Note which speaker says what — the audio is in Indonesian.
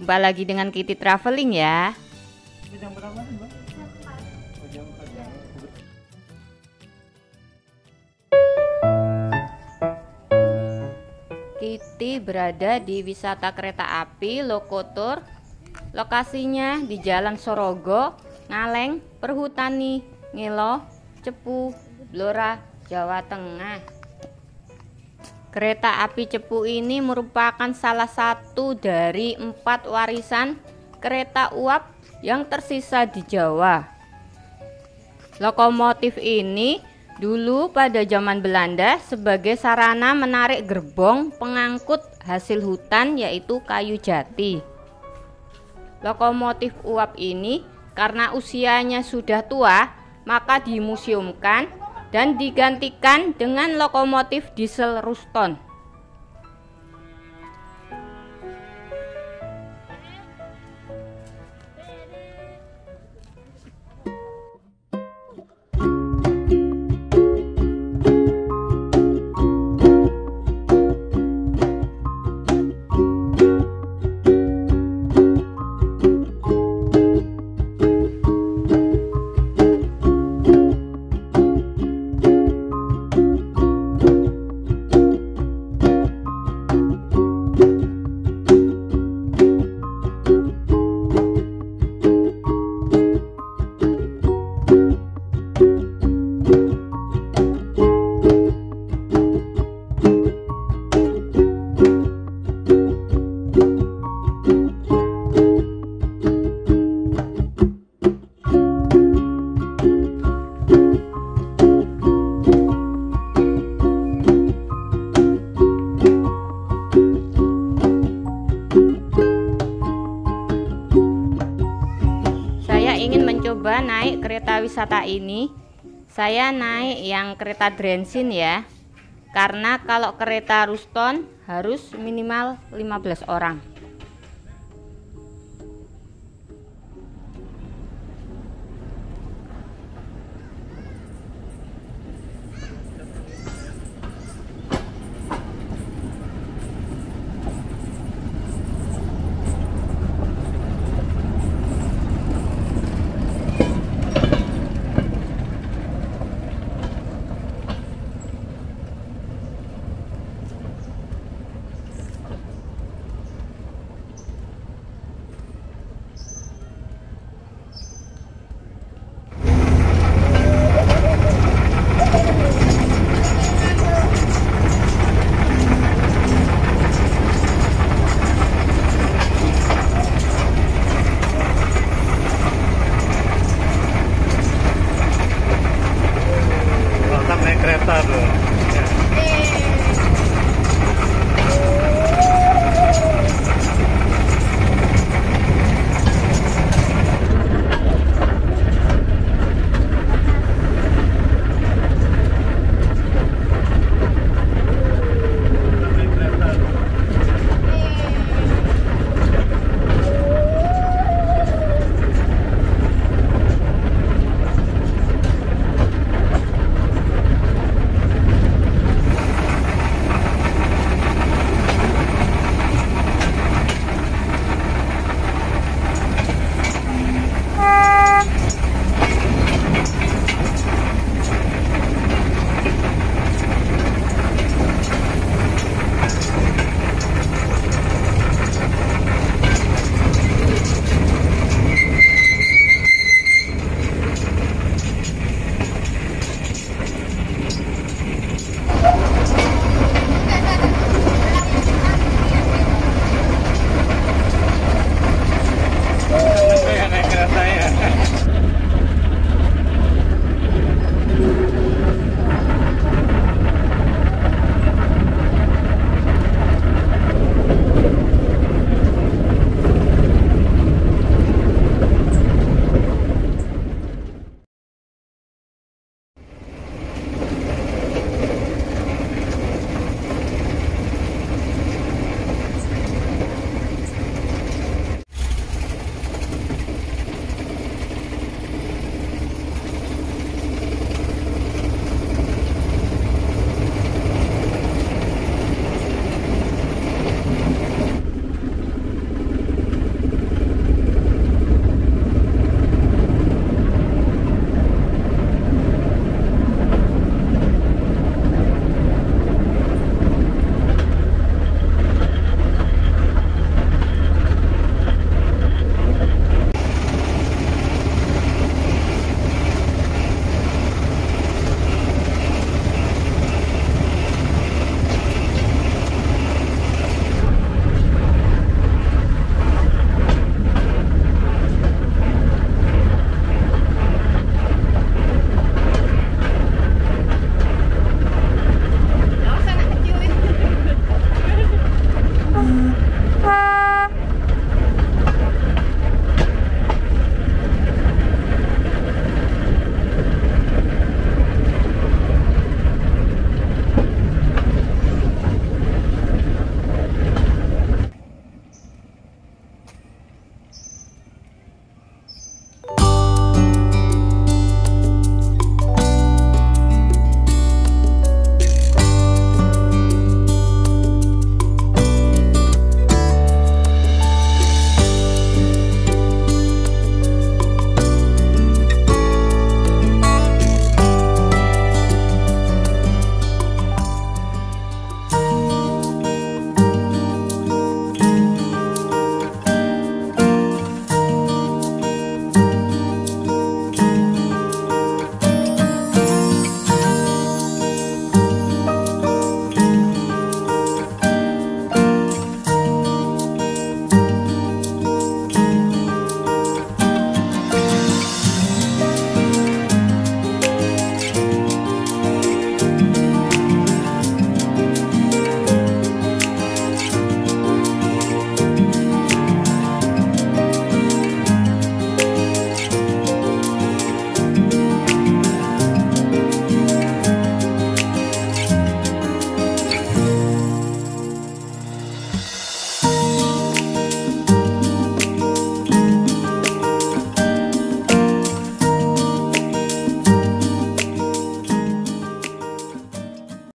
Speaker 1: Jumpa lagi dengan Kitty Traveling ya.
Speaker 2: Jam berapa nih, Mbak? Jam 4 ya.
Speaker 1: Kitty berada di wisata kereta api Lokotor. Lokasinya di Jalan Sorogo, Ngaleng, Perhutani, Ngelo, Cepu, Blora, Jawa Tengah. Kereta api Cepu ini merupakan salah satu dari 4 warisan kereta uap yang tersisa di Jawa. Lokomotif ini dulu pada zaman Belanda sebagai sarana menarik gerbong pengangkut hasil hutan yaitu kayu jati. Lokomotif uap ini karena usianya sudah tua maka dimuseumkan dan digantikan dengan lokomotif diesel Ruston. Ingin mencoba naik kereta wisata ini, saya naik yang kereta Drensin ya, karena kalau kereta Ruston harus minimal 15 orang.